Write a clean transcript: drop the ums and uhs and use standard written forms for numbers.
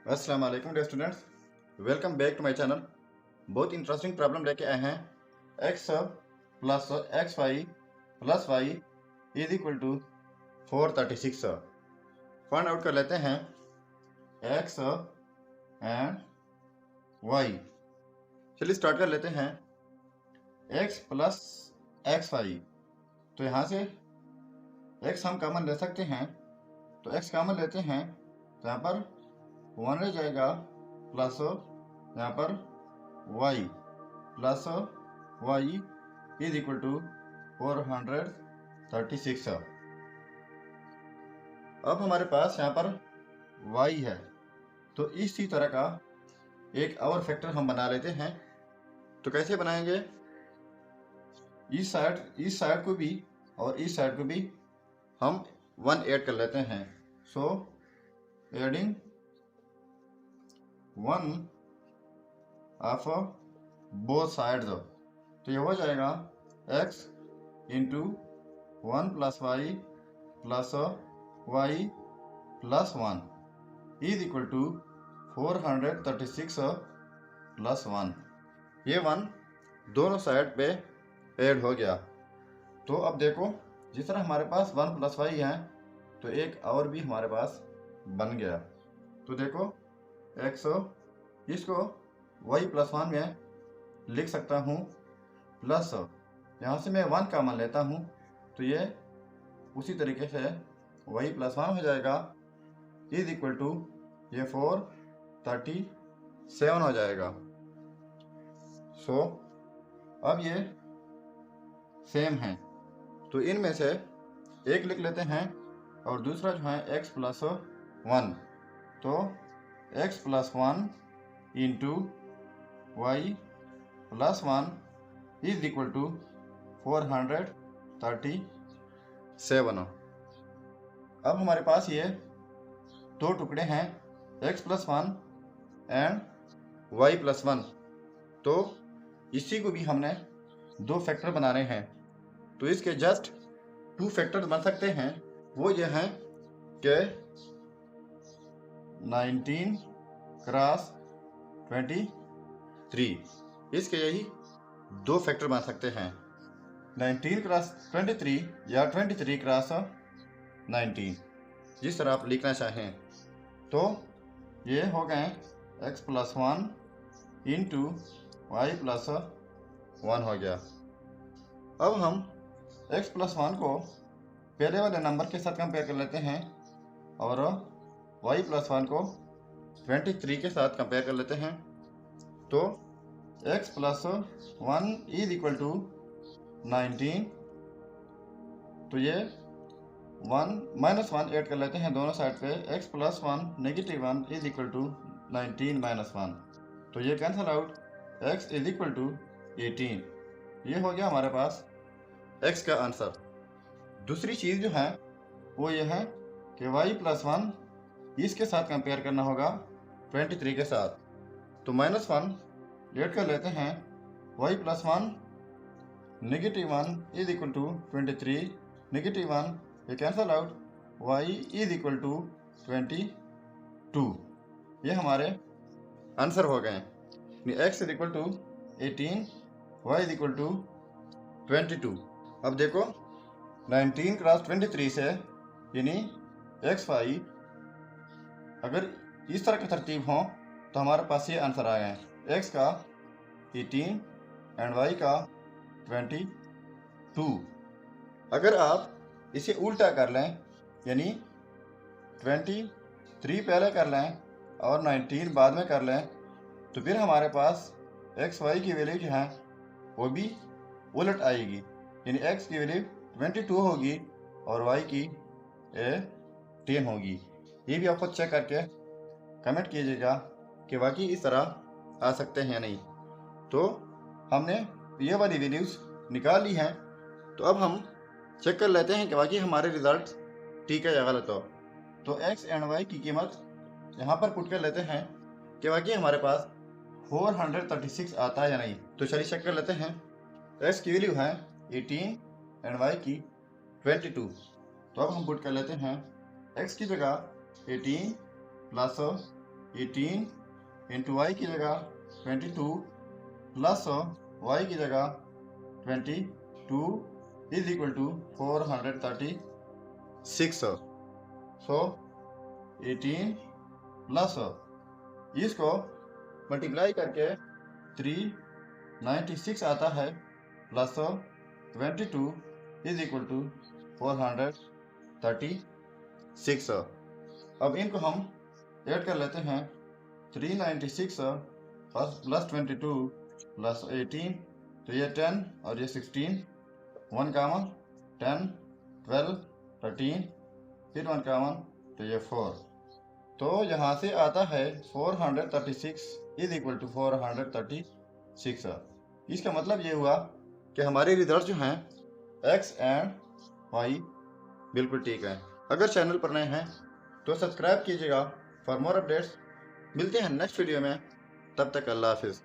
अस्सलाम वालेकुम dear students, welcome back to my channel. बहुत इंटरेस्टिंग प्रॉब्लम लेके आए हैं। x plus x y plus y is equal to 436। Find out कर लेते हैं x एंड y। चलिए स्टार्ट कर लेते हैं। x प्लस एक्स वाई, तो यहाँ से x हम कॉमन ले सकते हैं, तो x कॉमन लेते हैं तो यहाँ पर 1 रह जाएगा, प्लस यहाँ पर y plus y is equal to 436। अब हमारे पास यहाँ पर y है, तो इसी तरह का एक और फैक्टर हम बना लेते हैं। तो कैसे बनाएंगे? इस साइड को भी और इस साइड को भी हम 1 ऐड कर लेते हैं। So adding 1 of both sides, तो ये हो जाएगा x into 1 plus y plus y plus 1 is equal to 436 plus 1। ये 1 दोनों साइड पे ऐड हो गया। तो अब देखो, जिस तरह हमारे पास 1 प्लस वाई है, तो एक और भी हमारे पास बन गया। तो देखो x, इसको y प्लस 1 में लिख सकता हूँ, प्लस यहाँ से मैं 1 कॉमन लेता हूँ, तो ये उसी तरीके से y प्लस 1 हो जाएगा, इज इक्वल टू ये 437 हो जाएगा। सो अब ये सेम है, तो इनमें से एक लिख लेते हैं और दूसरा जो है x प्लस 1, तो x plus 1 into y plus 1 is equal to 437। अब हमारे पास ये दो टुकड़े हैं, x plus 1 and y plus 1, तो इसी को भी हमने दो फैक्टर बनाने हैं। तो इसके जस्ट 2 फैक्टर बन सकते हैं। वो ये हैं कि 19 क्रॉस 23, इसके यही 2 फैक्टर बन सकते हैं, 19 क्रॉस 23 या 23 क्रॉस 19, जिस तरह आप लिखना चाहें। तो ये हो गए x plus 1 into y plus 1 हो गया। अब हम x प्लस 1 को पहले वाले नंबर के साथ कंपेयर कर लेते हैं और y प्लस 1 को 23 के साथ कंपेयर कर लेते हैं। तो x plus 1 is equal to 19, तो ये 1 माइनस 1 ऐड कर लेते हैं दोनों साइड पे, x plus 1 negative 1 is equal to 19 minus 1, तो ये cancel out, x is equal to 18। ये हो गया हमारे पास x का आंसर। दूसरी चीज़ जो है वो ये है कि y प्लस 1 इसके साथ कंपेयर करना होगा 23 के साथ, तो माइनस 1 ऐड कर लेते हैं, y plus 1 negative 1 is equal to 23, negative 1 ये cancel out, y is equal to 22। ये हमारे आंसर हो गए। x is equal to 18, y is equal to 22। अब देखो 19 क्रॉस 23 से, यानी एक्स वाई अगर इस तरह की तरतीब हो तो हमारे पास ये आंसर आ गए, x का 18 एंड y का 22। अगर आप इसे उल्टा कर लें, यानी 23 पहले कर लें और 19 बाद में कर लें, तो फिर हमारे पास एक्स वाई की वैल्यू जो है वो भी उलट आएगी, यानी x की वैल्यू 22 होगी और y की 10 होगी। ये भी आपको चेक करके कमेंट कीजिएगा कि वाकई इस तरह आ सकते हैं या नहीं। तो हमने ये वाली वैल्यूज़ निकाल ली हैं, तो अब हम चेक कर लेते हैं कि वाकई हमारे रिजल्ट ठीक है या गलत हो। तो x एंड y की कीमत यहाँ पर पुट कर लेते हैं कि वाकई हमारे पास 436 आता है या नहीं। तो चलिए चेक कर लेते हैं। x की वैल्यू है 18 एंड y की 22, तो अब हम पुट कर लेते हैं x की जगह 18 प्लस 18 इंटू वाई की जगह 22 प्लस वाई की जगह 22 is equal to 436। So 18 plus इसको मल्टीप्लाई करके 396 आता है प्लस 22 इज इक्वल टू 436। अब इनको हम ऐड कर लेते हैं। 396 प्लस 22 प्लस 18, तो ये 10 और ये 16, 1 कामन 10 12 13, फिर 1 कामन तो ये 4। तो यहाँ से आता है 436 इज इक्वल टू 436। इसका मतलब ये हुआ कि हमारे रिजल्ट जो हैं x एंड y बिल्कुल ठीक है। अगर चैनल पर नए हैं तो सब्सक्राइब कीजिएगा फॉर मोर अपडेट्स। मिलते हैं नेक्स्ट वीडियो में, तब तक अल्लाह हाफिज़।